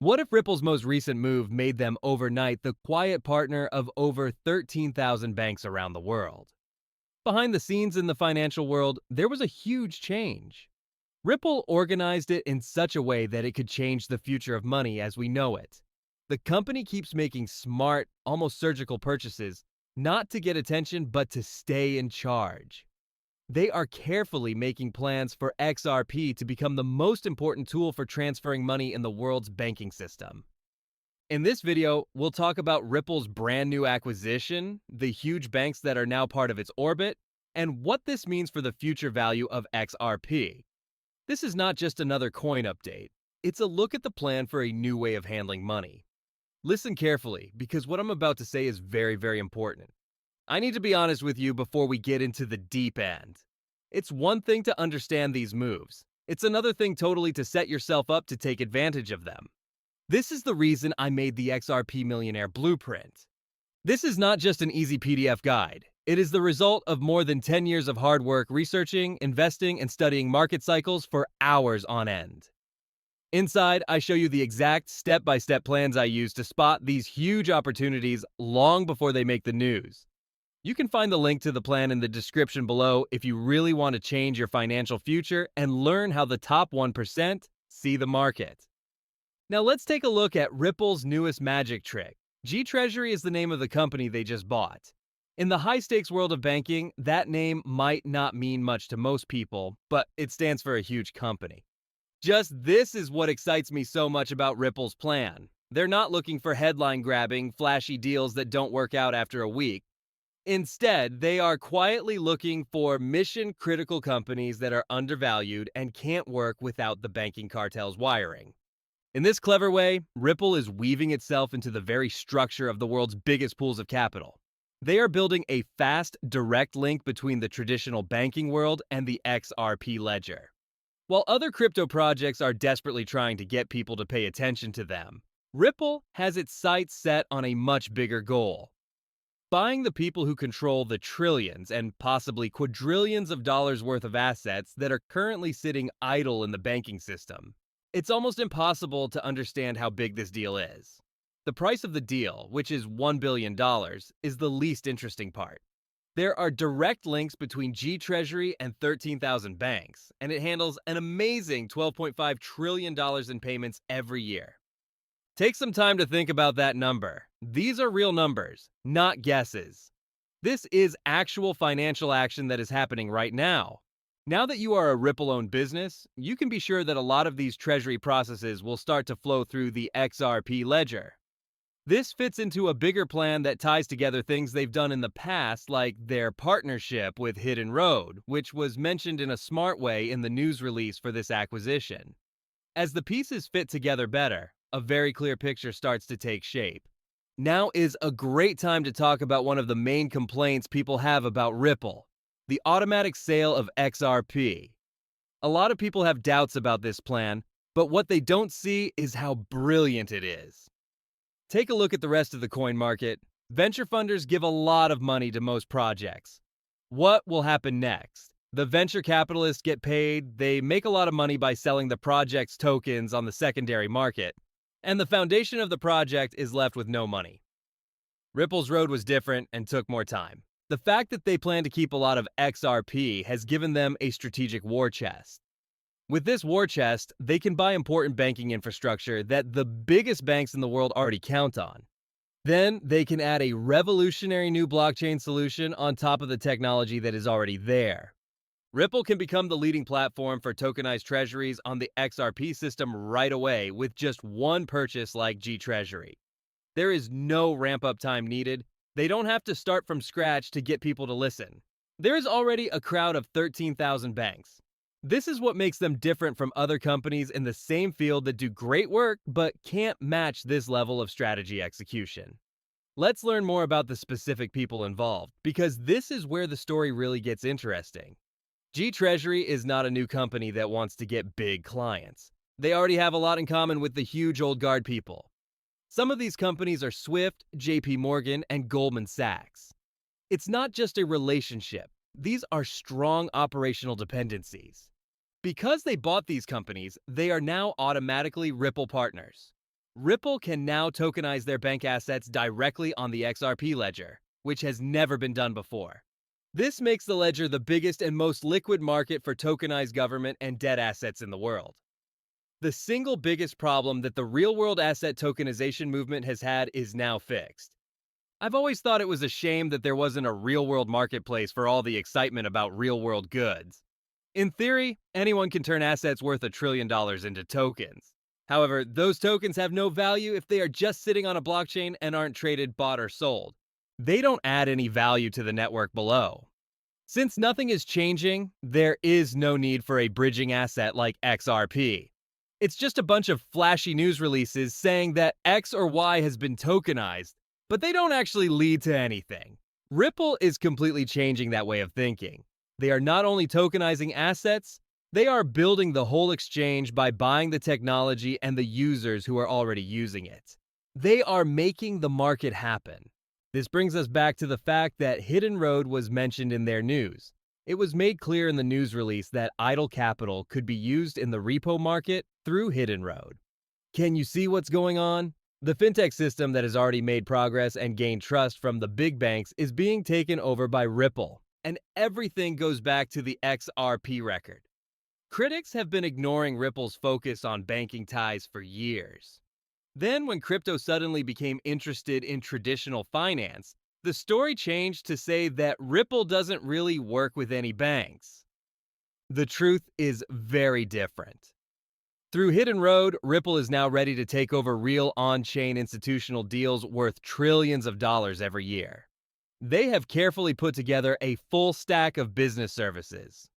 What if Ripple's most recent move made them overnight the quiet partner of over 13,000 banks around the world? Behind the scenes in the financial world, there was a huge change. Ripple organized it in such a way that it could change the future of money as we know it. The company keeps making smart, almost surgical purchases, not to get attention but to stay in charge. They are carefully making plans for XRP to become the most important tool for transferring money in the world's banking system. In this video, we'll talk about Ripple's brand new acquisition, the huge banks that are now part of its orbit, and what this means for the future value of XRP. This is not just another coin update. It's a look at the plan for a new way of handling money. Listen carefully, because what I'm about to say is very, very important. I need to be honest with you before we get into the deep end. It's one thing to understand these moves. It's another thing totally to set yourself up to take advantage of them. This is the reason I made the XRP Millionaire Blueprint. This is not just an easy PDF guide. It is the result of more than 10 years of hard work researching, investing, and studying market cycles for hours on end. Inside, I show you the exact step-by-step plans I use to spot these huge opportunities long before they make the news. You can find the link to the plan in the description below if you really want to change your financial future and learn how the top 1% see the market. Now let's take a look at Ripple's newest magic trick. 𝗙𝗔 is the name of the company they just bought. In the high-stakes world of banking, that name might not mean much to most people, but it stands for a huge company. Just this is what excites me so much about Ripple's plan. They're not looking for headline-grabbing, flashy deals that don't work out after a week. Instead, they are quietly looking for mission-critical companies that are undervalued and can't work without the banking cartel's wiring. In this clever way, Ripple is weaving itself into the very structure of the world's biggest pools of capital. They are building a fast, direct link between the traditional banking world and the XRP ledger. While other crypto projects are desperately trying to get people to pay attention to them, Ripple has its sights set on a much bigger goal: buying the people who control the trillions and possibly quadrillions of dollars worth of assets that are currently sitting idle in the banking system. It's almost impossible to understand how big this deal is. The price of the deal, which is $1 billion, is the least interesting part. There are direct links between 𝗙𝗔 and 13,000 banks, and it handles an amazing $12.5 trillion in payments every year. Take some time to think about that number. These are real numbers, not guesses. This is actual financial action that is happening right now. Now that you are a Ripple-owned business, you can be sure that a lot of these treasury processes will start to flow through the XRP ledger. This fits into a bigger plan that ties together things they've done in the past, like their partnership with Hidden Road, which was mentioned in a smart way in the news release for this acquisition. As the pieces fit together better, a very clear picture starts to take shape. Now is a great time to talk about one of the main complaints people have about Ripple: the automatic sale of XRP. A lot of people have doubts about this plan, but what they don't see is how brilliant it is. Take a look at the rest of the coin market. Venture funders give a lot of money to most projects. What will happen next? The venture capitalists get paid, they make a lot of money by selling the project's tokens on the secondary market, and the foundation of the project is left with no money. Ripple's road was different and took more time. The fact that they plan to keep a lot of XRP has given them a strategic war chest. With this war chest, they can buy important banking infrastructure that the biggest banks in the world already count on. Then they can add a revolutionary new blockchain solution on top of the technology that is already there. Ripple can become the leading platform for tokenized treasuries on the XRP system right away with just one purchase like 𝗙𝗔. There is no ramp-up time needed. They don't have to start from scratch to get people to listen. There is already a crowd of 13,000 banks. This is what makes them different from other companies in the same field that do great work but can't match this level of strategy execution. Let's learn more about the specific people involved, because this is where the story really gets interesting. 𝗙𝗔 is not a new company that wants to get big clients. They already have a lot in common with the huge old guard people. Some of these companies are Swift, JP Morgan, and Goldman Sachs. It's not just a relationship. These are strong operational dependencies. Because they bought these companies, they are now automatically Ripple partners. Ripple can now tokenize their bank assets directly on the XRP ledger, which has never been done before. This makes the ledger the biggest and most liquid market for tokenized government and debt assets in the world. The single biggest problem that the real-world asset tokenization movement has had is now fixed. I've always thought it was a shame that there wasn't a real-world marketplace for all the excitement about real-world goods. In theory, anyone can turn assets worth $1 trillion into tokens. However, those tokens have no value if they are just sitting on a blockchain and aren't traded, bought, or sold. They don't add any value to the network below. Since nothing is changing, there is no need for a bridging asset like XRP. It's just a bunch of flashy news releases saying that X or Y has been tokenized, but they don't actually lead to anything. Ripple is completely changing that way of thinking. They are not only tokenizing assets, they are building the whole exchange by buying the technology and the users who are already using it. They are making the market happen. This brings us back to the fact that Hidden Road was mentioned in their news. It was made clear in the news release that idle capital could be used in the repo market through Hidden Road. Can you see what's going on? The fintech system that has already made progress and gained trust from the big banks is being taken over by Ripple, and everything goes back to the XRP record. Critics have been ignoring Ripple's focus on banking ties for years. Then, when crypto suddenly became interested in traditional finance, the story changed to say that Ripple doesn't really work with any banks. The truth is very different. Through Hidden Road, Ripple is now ready to take over real on-chain institutional deals worth trillions of dollars every year. They have carefully put together a full stack of business services.